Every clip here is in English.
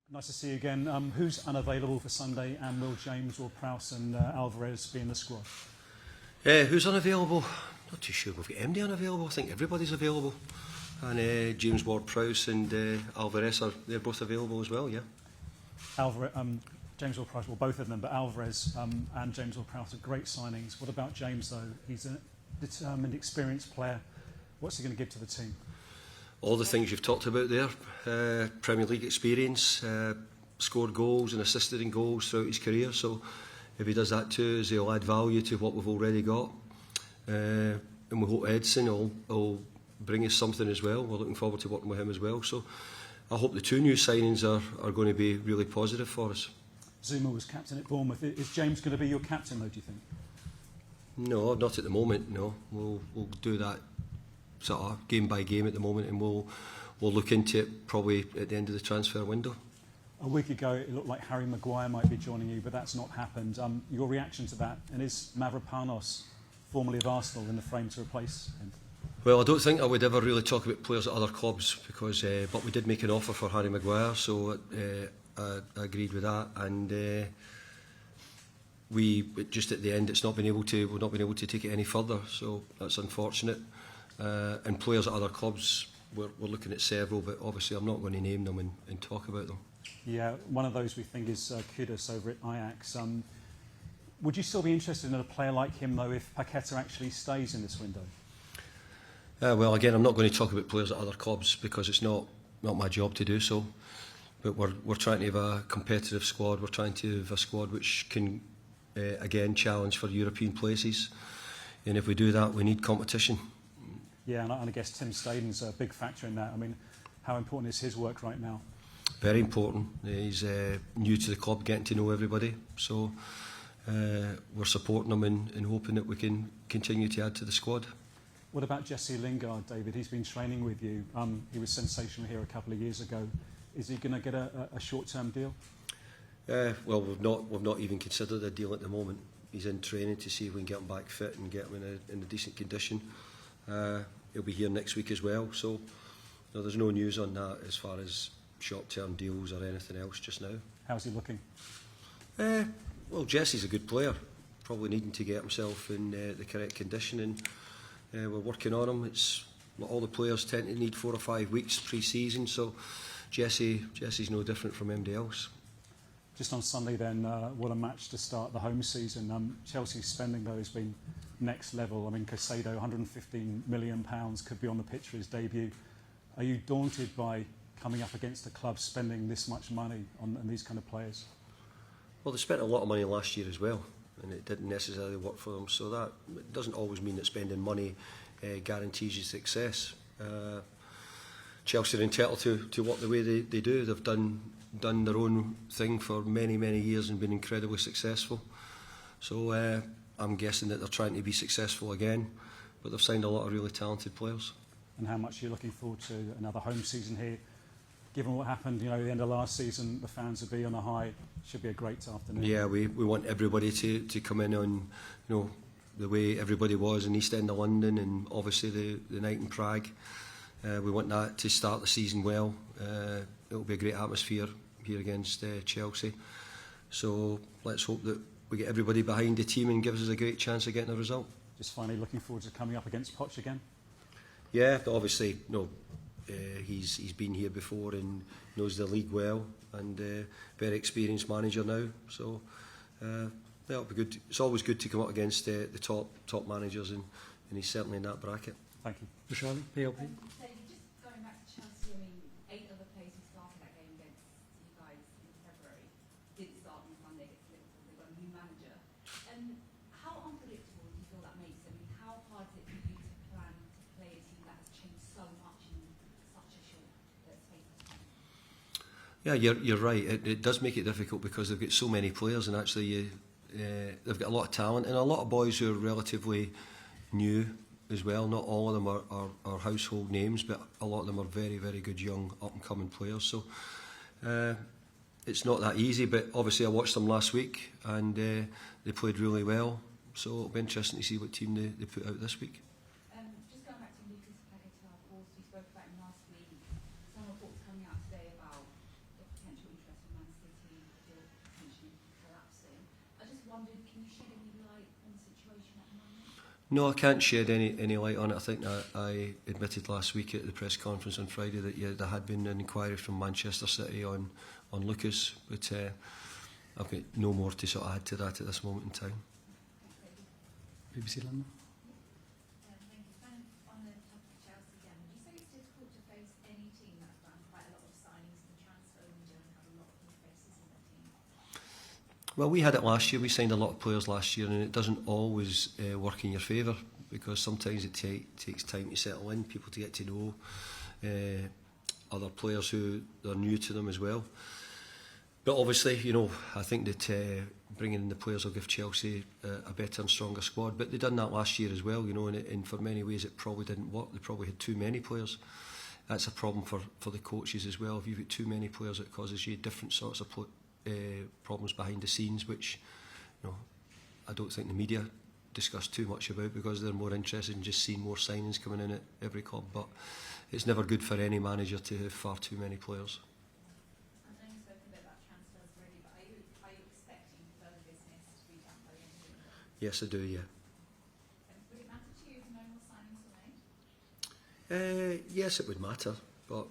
Nice to see you again. Who's unavailable for Sunday, and will James Ward-Prowse and Álvarez be in the squad? Who's unavailable? Not too sure we've got MD unavailable. I think everybody's available. And James Ward-Prowse and Álvarez, they're both available as well, yeah. James Ward-Prowse, well, both of them, but Álvarez and James Ward-Prowse are great signings. What about James, though? He's a determined, experienced player. What's he going to give to the team? All the things you've talked about there, Premier League experience, scored goals and assisted in goals throughout his career, so if he does that too, he'll add value to what we've already got, and we hope Edson will bring us something as well. We're looking forward to working with him as well, so I hope the two new signings are going to be really positive for us. Zuma was captain at Bournemouth. Is James going to be your captain, though, do you think? No, not at the moment, no. We'll do that sort of game by game at the moment, and we'll look into it probably at the end of the transfer window. A week ago it looked like Harry Maguire might be joining you, but that's not happened. Your reaction to that, and is Mavropanos, formerly of Arsenal, in the frame to replace him? Well, I don't think I would ever really talk about players at other clubs, because but we did make an offer for Harry Maguire, so I agreed with that, and we just at the end we've not been able to take it any further, so that's unfortunate. And players at other clubs, we're looking at several, but obviously I'm not going to name them and talk about them. Yeah, one of those we think is Kudus over at Ajax. Would you still be interested in a player like him, though, if Paqueta actually stays in this window? Well, again, I'm not going to talk about players at other clubs because it's not my job to do so. But we're trying to have a competitive squad. We're trying to have a squad which can, again, challenge for European places. And if we do that, we need competition. Yeah, and I guess Tim Staden's a big factor in that. I mean, how important is his work right now? Very important. He's new to the club, getting to know everybody. So we're supporting him and hoping that we can continue to add to the squad. What about Jesse Lingard, David? He's been training with you. He was sensational here a couple of years ago. Is he going to get a short-term deal? Well, we've not even considered a deal at the moment. He's in training to see if we can get him back fit and get him in a decent condition. He'll be here next week as well, so no, there's no news on that as far as short-term deals or anything else just now. How's he looking? Well, Jesse's a good player, probably needing to get himself in the correct condition, and we're working on him. All the players tend to need 4 or 5 weeks pre-season, so Jesse's no different from anybody else. Just on Sunday then, what a match to start the home season. Chelsea's spending, though, has been next level. I mean, Caicedo, £115 million, could be on the pitch for his debut. Are you daunted by coming up against a club spending this much money on these kind of players? Well, they spent a lot of money last year as well, and it didn't necessarily work for them, so that it doesn't always mean that spending money guarantees you success. Chelsea are entitled to work the way they do. They've done their own thing for many years and been incredibly successful. So I'm guessing that they're trying to be successful again, but they've signed a lot of really talented players. And how much are you looking forward to another home season here? Given what happened, at the end of last season, the fans will be on a high. Should be a great afternoon. Yeah, we want everybody to come in on, the way everybody was in East End of London, and obviously the night in Prague. We want that to start the season well. It'll be a great atmosphere here against Chelsea. So let's hope that we get everybody behind the team and gives us a great chance of getting a result. Just finally, looking forward to coming up against Poch again? Yeah, obviously, he's been here before and knows the league well, and very experienced manager now. So that'll be good. It's always good to come up against the top managers, and he's certainly in that bracket. Thank you. Michelle, PLP. Just going back to Chelsea, I mean, 8 other players who started that game against you guys in February didn't start on Sunday against Liverpool. They've got a new manager. How unpredictable do you feel that makes it? I mean, how hard is it for you to plan to play a team that has changed so much in such a short space of time? Yeah, you're right. It does make it difficult because they've got so many players, and actually they've got a lot of talent and a lot of boys who are relatively new as well. Not all of them are household names, but a lot of them are very good young up and coming players. So it's not that easy, but obviously I watched them last week and they played really well, so it'll be interesting to see what team they put out this week. Just going back to Lucas Paqueta, of course, we spoke about him last week. Some reports coming out today about the potential interest No, I can't shed any light on it. I think I admitted last week at the press conference on Friday that there had been an inquiry from Manchester City on Lucas, but I've got no more to sort of add to that at this moment in time. BBC London. Thank you. Kind of on the topic of Chelsea again, would you say it's difficult to face any team that's done quite a lot of signings in the transfer window and have a lot of new faces in their team? Well, we had it last year. We signed a lot of players last year, and it doesn't always work in your favour, because sometimes it takes time to settle in, people to get to know other players who are new to them as well. But obviously, you know, I think that bringing in the players will give Chelsea a better and stronger squad. But they done that last year as well, you know, and for many ways it probably didn't work. They probably had too many players. That's a problem for the coaches as well. If you've got too many players, it causes you different sorts of problems behind the scenes, which, you know, I don't think the media discuss too much about, because they're more interested in just seeing more signings coming in at every club. But it's never good for any manager to have far too many players. I know you spoke a bit about transfers already, but are you expecting further business to be done by the end of the year? Yes, I do, yeah. Would it matter to you if no more signings were made? Yes, it would matter, but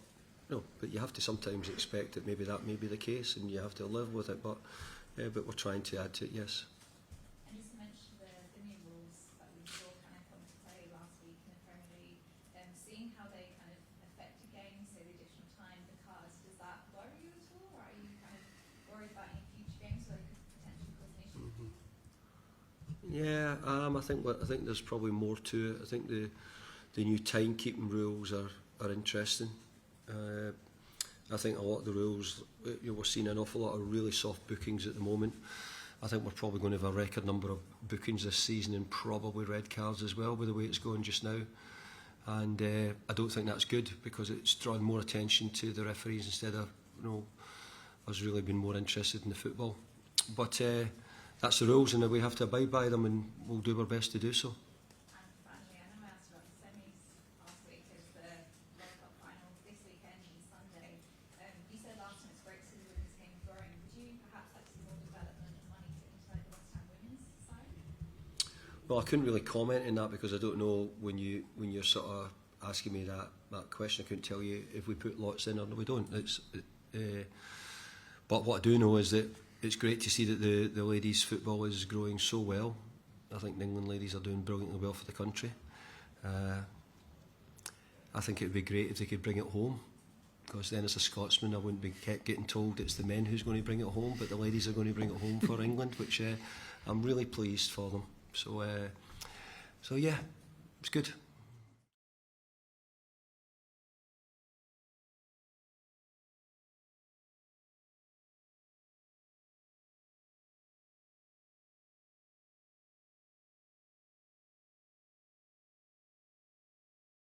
no. But you have to sometimes expect that maybe that may be the case, and you have to live with it. But we're trying to add to it, yes. And just to mention the new rules that we saw kind of come into play last week in the Premier League, seeing how they kind of affect a game, say the additional time, the cards, does that worry you at all, or are you kind of worried about any future games where it could potentially cause an issue? Yeah, I think there's probably more to it. I think the new timekeeping rules are interesting. I think a lot of the rules, we're seeing an awful lot of really soft bookings at the moment. I think we're probably going to have a record number of bookings this season, and probably red cards as well, with the way it's going just now. And I don't think that's good, because it's drawing more attention to the referees instead of, you know, us really being more interested in the football. But that's the rules, and we have to abide by them, and we'll do our best to do so. And finally, I know I asked about the semis last week. There's the World Cup final this weekend on Sunday. You said last time it's great to see the women's game growing. Would you perhaps like to see more development and money put into like the West Ham women's side? Well, I couldn't really comment on that, because I don't know when you're sort of asking me that question. I couldn't tell you if we put lots in or no, we don't. But what I do know is that it's great to see that the ladies' football is growing so well. I think the England ladies are doing brilliantly well for the country. I think it would be great if they could bring it home, because then as a Scotsman I wouldn't be kept getting told it's the men who's going to bring it home, but the ladies are going to bring it home for England, which I'm really pleased for them. So yeah, it's good.